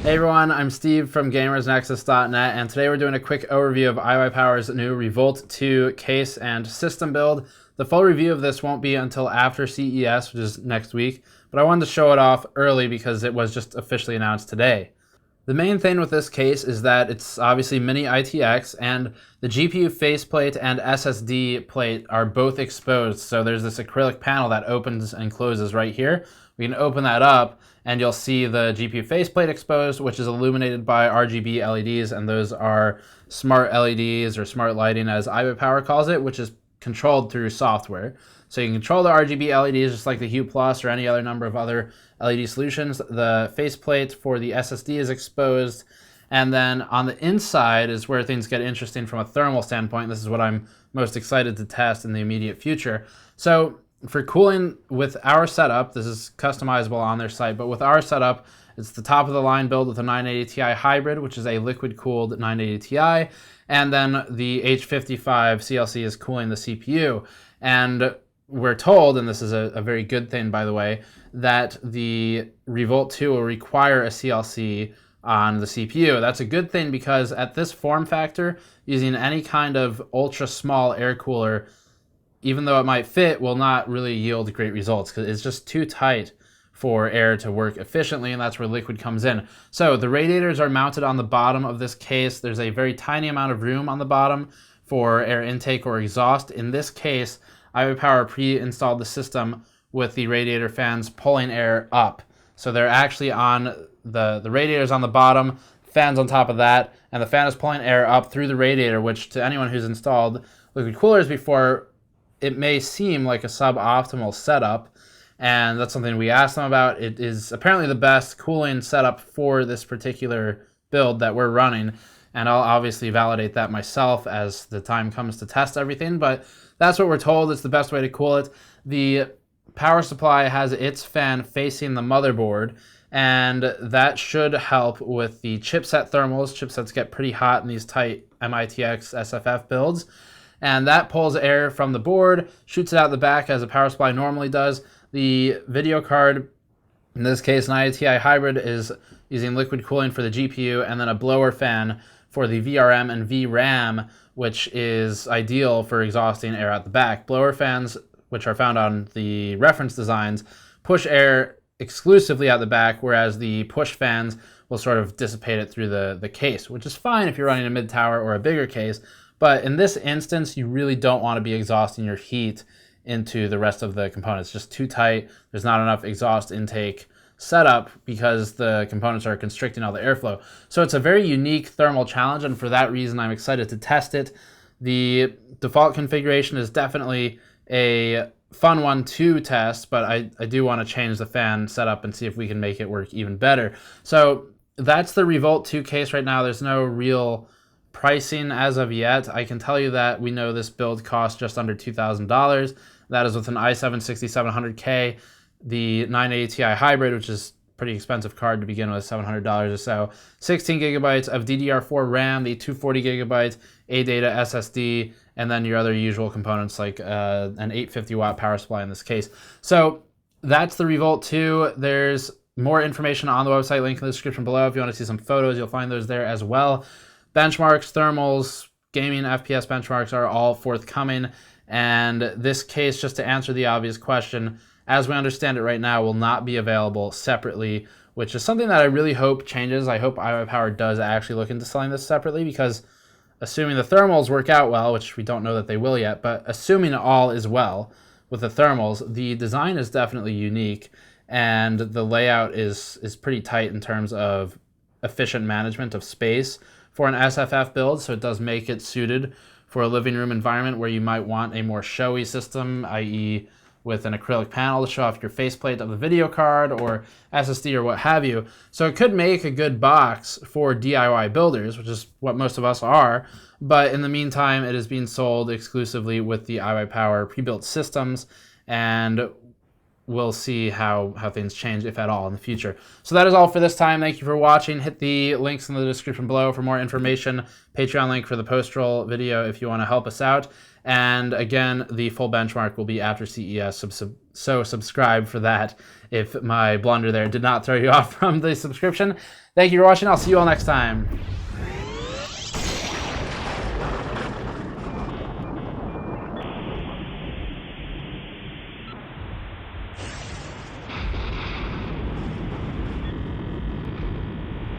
Hey everyone, I'm Steve from GamersNexus.net, and today we're doing a quick overview of iWiPower's new Revolt 2 case and system build. The full review of this won't be until after CES, which is next week, but I wanted to show it off early because it was just officially announced today. The main thing with this case is that it's obviously Mini-ITX, and the GPU faceplate and SSD plate are both exposed, so there's this acrylic panel that opens and closes right here. We can open that up, and you'll see the GPU faceplate exposed, which is illuminated by RGB LEDs, and those are smart LEDs, or smart lighting as iWiPower calls it, which is controlled through software. So you can control the RGB LEDs just like the Hue Plus or any other number of other LED solutions. The faceplate for the SSD is exposed, and then on the inside is where things get interesting from a thermal standpoint. This is what I'm most excited to test in the immediate future. So for cooling with our setup, this is customizable on their site, but with our setup, it's the top of the line build with a 980 Ti hybrid, which is a liquid cooled 980 Ti, and then the H55 CLC is cooling the CPU. And we're told, and this is a very good thing by the way, that the Revolt 2 will require a CLC on the CPU. That's a good thing because at this form factor, using any kind of ultra small air cooler, even though it might fit, will not really yield great results because it's just too tight for air to work efficiently, and that's where liquid comes in. So the radiators are mounted on the bottom of this case. There's a very tiny amount of room on the bottom for air intake or exhaust. In this case, iWiPower pre-installed the system with the radiator fans pulling air up. So they're actually on the radiators on the bottom, fans on top of that, and the fan is pulling air up through the radiator, which to anyone who's installed liquid coolers before, it may seem like a suboptimal setup, and that's something we asked them about. It is apparently the best cooling setup for this particular build that we're running, and I'll obviously validate that myself as the time comes to test everything, but that's what we're told. It's the best way to cool it. The power supply has its fan facing the motherboard, and that should help with the chipset thermals. Chipsets get pretty hot in these tight MI/TX SFF builds, and that pulls air from the board, shoots it out the back as a power supply normally does. The video card, in this case 980 Ti hybrid, is using liquid cooling for the GPU, and then a blower fan for the VRM and VRAM, which is ideal for exhausting air out the back. Blower fans, which are found on the reference designs, push air exclusively out the back, whereas the push fans will sort of dissipate it through the case, which is fine if you're running a mid-tower or a bigger case. But in this instance, you really don't want to be exhausting your heat into the rest of the components. It's just too tight. There's not enough exhaust intake setup because the components are constricting all the airflow. So it's a very unique thermal challenge, and for that reason, I'm excited to test it. The default configuration is definitely a fun one to test, but I do want to change the fan setup and see if we can make it work even better. So that's the Revolt 2 case right now. There's no real pricing as of yet. I can tell you that we know this build costs just under $2,000. That is with an i7-6700K, the 980 Ti hybrid, which is a pretty expensive card to begin with, $700 or so, 16 gigabytes of DDR4 RAM, the 240 gigabyte ADATA SSD, and then your other usual components like an 850 watt power supply in this case. So that's the Revolt 2. There's more information on the website, link in the description below. If you want to see some photos, you'll find those there as well. Benchmarks, thermals, gaming FPS benchmarks are all forthcoming, and this case, just to answer the obvious question, as we understand it right now, will not be available separately, which is something that I really hope changes. I hope iWiPower does actually look into selling this separately, because assuming the thermals work out well, which we don't know that they will yet, but assuming all is well with the thermals, the design is definitely unique, and the layout is pretty tight in terms of efficient management of space for an SFF build, so it does make it suited for a living room environment where you might want a more showy system, i.e. with an acrylic panel to show off your faceplate of the video card or SSD or what have you. So it could make a good box for DIY builders, which is what most of us are, but in the meantime, it is being sold exclusively with the iWiPower pre-built systems, and we'll see how things change, if at all, in the future. So that is all for this time. Thank you for watching. Hit the links in the description below for more information. Patreon link for the post-roll video if you want to help us out. And again, the full benchmark will be after CES. so subscribe for that if my blunder there did not throw you off from the subscription. Thank you for watching. I'll see you all next time.